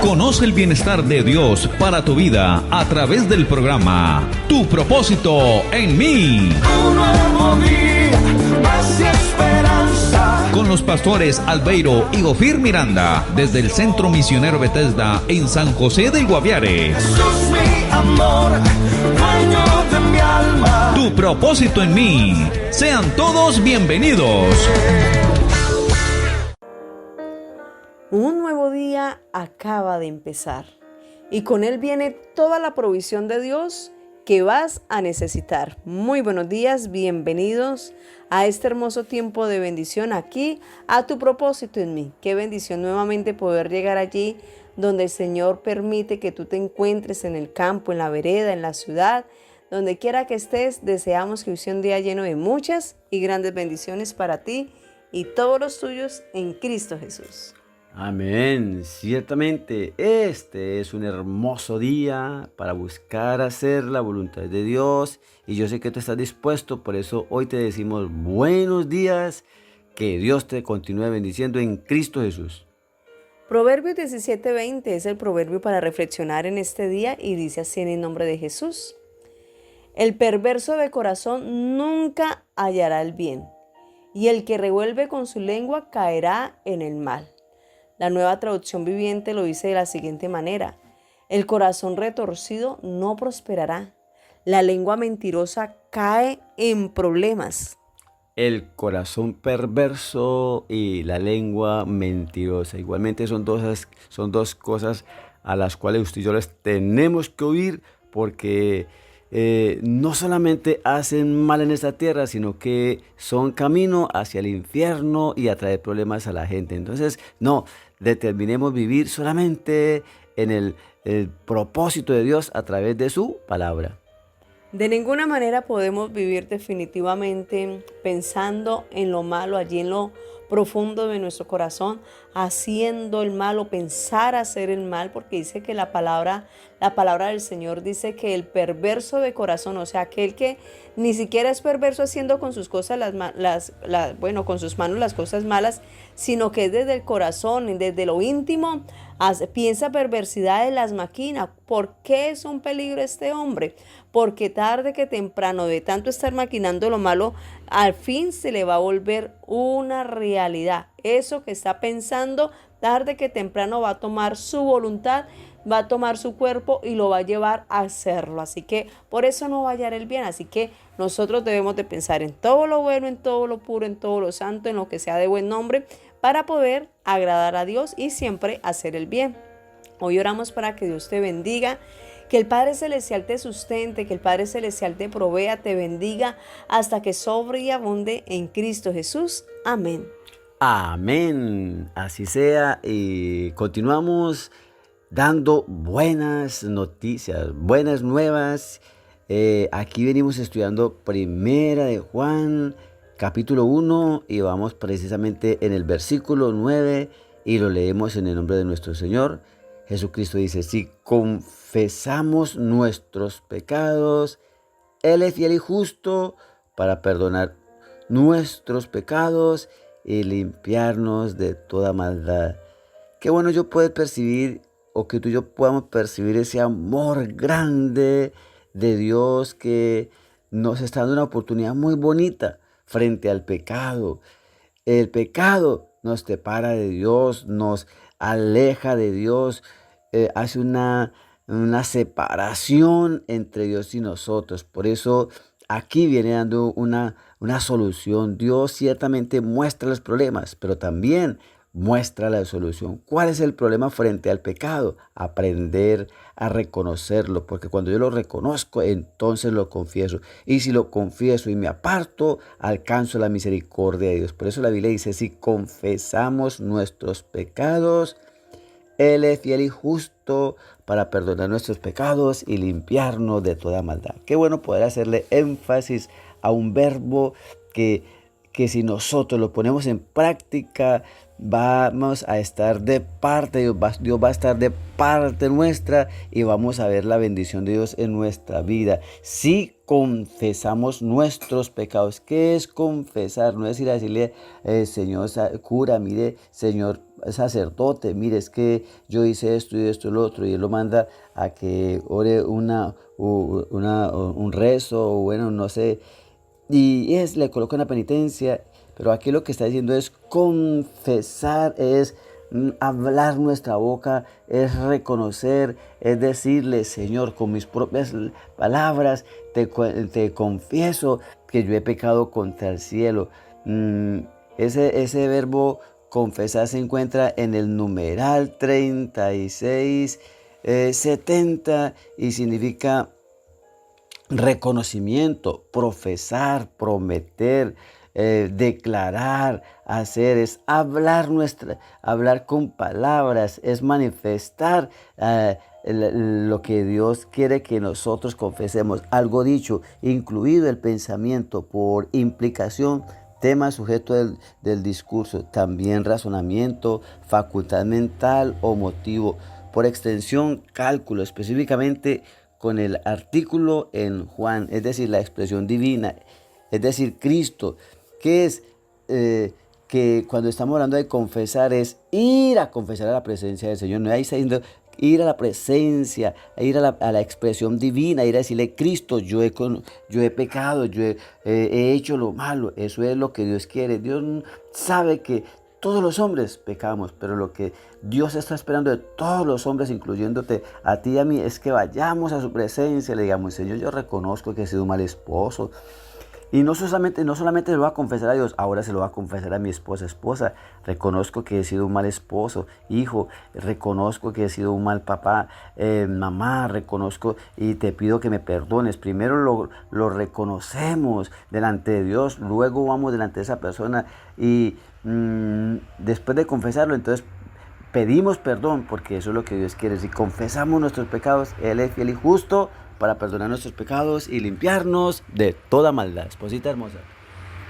Conoce el bienestar de Dios para tu vida a través del programa Tu propósito en mí. Un nuevo día, paz y esperanza. Con los pastores Albeiro y Ofir Miranda, desde el Centro Misionero Bethesda en San José del Guaviare. Jesús, mi amor, dueño de mi alma. Tu propósito en mí. Sean todos bienvenidos. Un nuevo día acaba de empezar y con él viene toda la provisión de Dios que vas a necesitar. Muy buenos días, bienvenidos a este hermoso tiempo de bendición aquí, a Tu propósito en mí. Qué bendición nuevamente poder llegar allí donde el Señor permite que tú te encuentres, en el campo, en la vereda, en la ciudad, donde quiera que estés. Deseamos que hoy sea un día lleno de muchas y grandes bendiciones para ti y todos los tuyos en Cristo Jesús. Amén. Ciertamente este es un hermoso día para buscar hacer la voluntad de Dios y yo sé que tú estás dispuesto, por eso hoy te decimos buenos días, que Dios te continúe bendiciendo en Cristo Jesús. Proverbios 17:20 es el proverbio para reflexionar en este día y dice así en el nombre de Jesús: el perverso de corazón nunca hallará el bien, y el que revuelve con su lengua caerá en el mal. La Nueva Traducción Viviente lo dice de la siguiente manera: el corazón retorcido no prosperará, la lengua mentirosa cae en problemas. El corazón perverso y la lengua mentirosa. Igualmente son dos cosas a las cuales usted y yo les tenemos que oír, porque no solamente hacen mal en esta tierra, sino que son camino hacia el infierno y a traer problemas a la gente. Entonces, no, determinemos vivir solamente en el propósito de Dios a través de su palabra. De ninguna manera podemos vivir definitivamente pensando en lo malo, allí en lo profundo de nuestro corazón, haciendo el mal o pensar hacer el mal, porque dice que la palabra del Señor dice que el perverso de corazón, o sea, aquel que ni siquiera es perverso haciendo con sus cosas con sus manos las cosas malas, sino que es desde el corazón, desde lo íntimo, piensa perversidades, las maquina. ¿Por qué es un peligro este hombre? Porque tarde que temprano, de tanto estar maquinando lo malo, al fin se le va a volver una realidad. Eso que está pensando, tarde que temprano va a tomar su voluntad, va a tomar su cuerpo y lo va a llevar a hacerlo. Así que por eso no va a hallar el bien. Así que nosotros debemos de pensar en todo lo bueno, en todo lo puro, en todo lo santo, en lo que sea de buen nombre, para poder agradar a Dios y siempre hacer el bien. Hoy oramos para que Dios te bendiga, que el Padre Celestial te sustente, que el Padre Celestial te provea, te bendiga hasta que sobre y abunde en Cristo Jesús. Amén. Amén. Así sea. Y continuamos dando buenas noticias, buenas nuevas. Aquí venimos estudiando Primera de Juan, capítulo 1, y vamos precisamente en el versículo 9 y lo leemos en el nombre de nuestro Señor. Jesucristo dice: si confesamos nuestros pecados, Él es fiel y justo para perdonar nuestros pecados y limpiarnos de toda maldad. Qué bueno yo poder percibir, o que tú y yo podamos percibir ese amor grande de Dios que nos está dando una oportunidad muy bonita frente al pecado. El pecado nos separa de Dios, nos aleja de Dios, hace una separación entre Dios y nosotros. Por eso aquí viene dando una solución. Dios ciertamente muestra los problemas, pero también muestra la solución. ¿Cuál es el problema frente al pecado? Aprender a reconocerlo, porque cuando yo lo reconozco, entonces lo confieso. Y si lo confieso y me aparto, alcanzo la misericordia de Dios. Por eso la Biblia dice: si confesamos nuestros pecados, Él es fiel y justo para perdonar nuestros pecados y limpiarnos de toda maldad. Qué bueno poder hacerle énfasis a un verbo que si nosotros lo ponemos en práctica, vamos a estar de parte de Dios. Dios va a estar de parte nuestra y vamos a ver la bendición de Dios en nuestra vida. Si confesamos nuestros pecados. ¿Qué es confesar? No es ir a decirle, Señor cura, mire, Señor sacerdote, mire, es que yo hice esto y esto y lo otro, y él lo manda a que ore un rezo, o bueno, no sé, y le coloca una penitencia, pero aquí lo que está diciendo es confesar, es hablar nuestra boca, es reconocer, es decirle, Señor, con mis propias palabras, te confieso que yo he pecado contra el cielo. Ese verbo confesar se encuentra en el numeral 36, 70 y significa reconocimiento, profesar, prometer, declarar, hacer, es hablar con palabras, es manifestar lo que Dios quiere que nosotros confesemos. Algo dicho, incluido el pensamiento, por implicación, tema sujeto del discurso, también razonamiento, facultad mental o motivo, por extensión, cálculo, específicamente con el artículo en Juan, es decir, la expresión divina, es decir, Cristo, que es que cuando estamos hablando de confesar es ir a confesar a la presencia del Señor. No ahí está diciendo ir a la presencia, ir a la expresión divina, ir a decirle, Cristo, yo he pecado, yo he hecho lo malo. Eso es lo que Dios quiere. Dios sabe que todos los hombres pecamos, pero lo que Dios está esperando de todos los hombres, incluyéndote a ti y a mí, es que vayamos a su presencia y le digamos, Señor, yo reconozco que he sido un mal esposo. Y no solamente se lo va a confesar a Dios, ahora se lo va a confesar a mi esposa. Reconozco que he sido un mal esposo, hijo, reconozco que he sido un mal papá, mamá, reconozco y te pido que me perdones. Primero lo reconocemos delante de Dios, luego vamos delante de esa persona y después de confesarlo, entonces pedimos perdón, porque eso es lo que Dios quiere. Si confesamos nuestros pecados, Él es fiel y justo para perdonar nuestros pecados y limpiarnos de toda maldad. Esposita hermosa.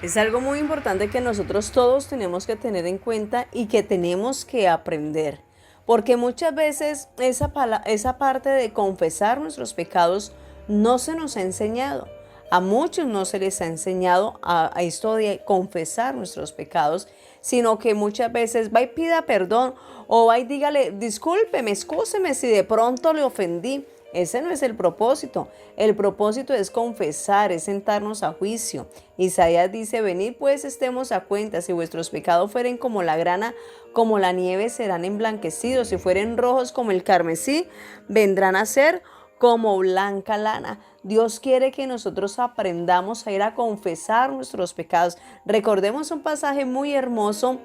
Es algo muy importante que nosotros todos tenemos que tener en cuenta y que tenemos que aprender. Porque muchas veces esa parte de confesar nuestros pecados no se nos ha enseñado. A muchos no se les ha enseñado a esto de confesar nuestros pecados, sino que muchas veces va y pida perdón o va y dígale, discúlpeme, excúseme si de pronto le ofendí. Ese no es el propósito. El propósito es confesar, es sentarnos a juicio. Isaías dice, venid pues estemos a cuenta, si vuestros pecados fueren como la grana, como la nieve serán emblanquecidos, si fueren rojos como el carmesí, vendrán a ser como blanca lana. Dios quiere que nosotros aprendamos a ir a confesar nuestros pecados. Recordemos un pasaje muy hermoso,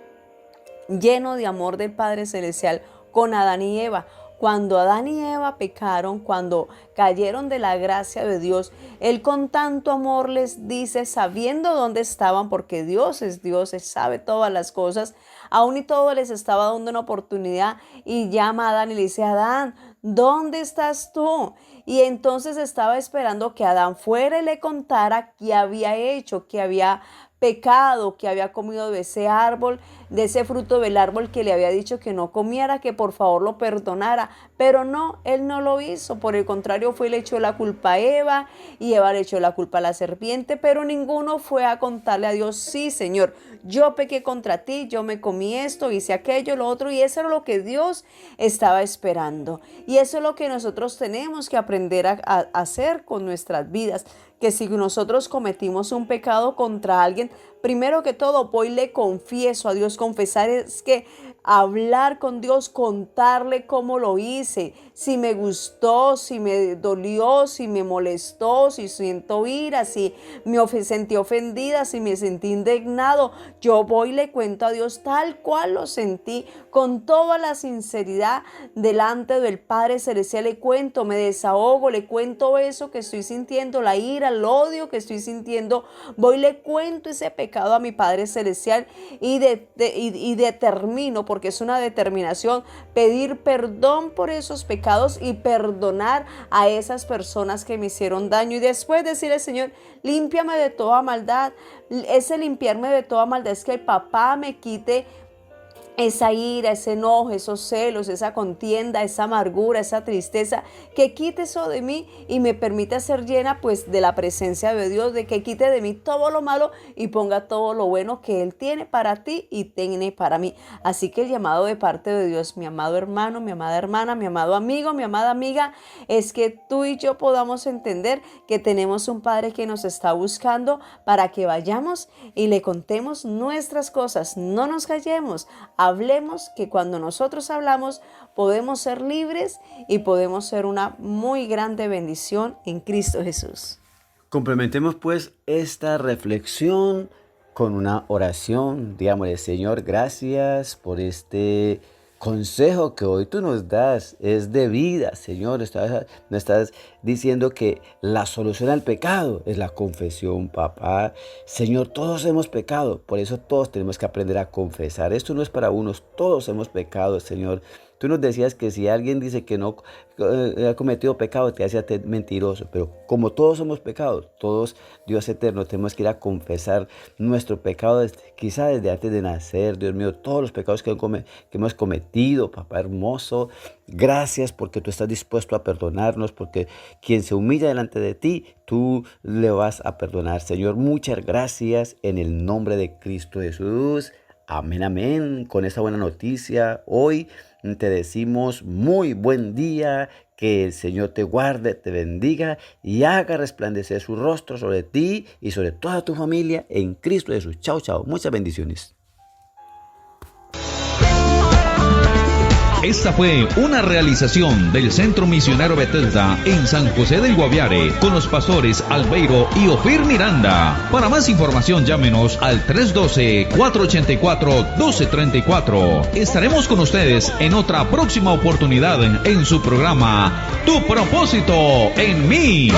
lleno de amor del Padre Celestial con Adán y Eva. Cuando Adán y Eva pecaron, cuando cayeron de la gracia de Dios, Él con tanto amor les dice, sabiendo dónde estaban, porque Dios es Dios, Él sabe todas las cosas, aún y todo les estaba dando una oportunidad y llama a Adán y le dice, Adán, ¿dónde estás tú? Y entonces estaba esperando que Adán fuera y le contara qué había hecho, qué había pecado, que había comido de ese árbol, de ese fruto del árbol que le había dicho que no comiera, que por favor lo perdonara, pero no, él no lo hizo, por el contrario fue y le echó la culpa a Eva y Eva le echó la culpa a la serpiente, pero ninguno fue a contarle a Dios, sí Señor, yo pequé contra ti, yo me comí esto, hice aquello, lo otro, y eso era lo que Dios estaba esperando, y eso es lo que nosotros tenemos que aprender a hacer con nuestras vidas, que si nosotros cometimos un pecado contra alguien, primero que todo voy y le confieso a Dios. Confesar es que hablar con Dios, contarle cómo lo hice, si me gustó, si me dolió, si me molestó, si siento ira, si me sentí ofendida, si me sentí indignado. Yo voy y le cuento a Dios tal cual lo sentí, con toda la sinceridad delante del Padre Celestial. Le cuento, me desahogo, le cuento eso que estoy sintiendo, la ira, el odio que estoy sintiendo. Voy y le cuento ese pecado a mi Padre Celestial y determino, porque es una determinación, pedir perdón por esos pecados y perdonar a esas personas que me hicieron daño, y después decirle, Señor, límpiame de toda maldad. Ese limpiarme de toda maldad es que el papá me quite esa ira, ese enojo, esos celos, esa contienda, esa amargura, esa tristeza, que quite eso de mí y me permita ser llena pues de la presencia de Dios, de que quite de mí todo lo malo y ponga todo lo bueno que Él tiene para ti y tiene para mí. Así que el llamado de parte de Dios, mi amado hermano, mi amada hermana, mi amado amigo, mi amada amiga, es que tú y yo podamos entender que tenemos un Padre que nos está buscando para que vayamos y le contemos nuestras cosas, no nos callemos. Hablemos, que cuando nosotros hablamos podemos ser libres y podemos ser una muy grande bendición en Cristo Jesús. Complementemos pues esta reflexión con una oración. Digámosle: Señor, gracias por este consejo que hoy tú nos das, es de vida. Señor, nos estás diciendo que la solución al pecado es la confesión, papá. Señor, todos hemos pecado, por eso todos tenemos que aprender a confesar. Esto no es para unos, todos hemos pecado, Señor. Tú nos decías que si alguien dice que no ha cometido pecado, te hace mentiroso. Pero como todos somos pecados, todos, Dios eterno, tenemos que ir a confesar nuestro pecado, quizá desde antes de nacer. Dios mío, todos los pecados que hemos cometido, papá hermoso. Gracias porque tú estás dispuesto a perdonarnos, porque quien se humilla delante de ti, tú le vas a perdonar. Señor, muchas gracias en el nombre de Cristo Jesús. Amén, amén. Con esta buena noticia, hoy te decimos muy buen día, que el Señor te guarde, te bendiga y haga resplandecer su rostro sobre ti y sobre toda tu familia en Cristo Jesús. Chao, chao. Muchas bendiciones. Esta fue una realización del Centro Misionero Bethesda en San José del Guaviare con los pastores Albeiro y Ofir Miranda. Para más información llámenos al 312-484-1234. Estaremos con ustedes en otra próxima oportunidad en su programa Tu Propósito en Mí.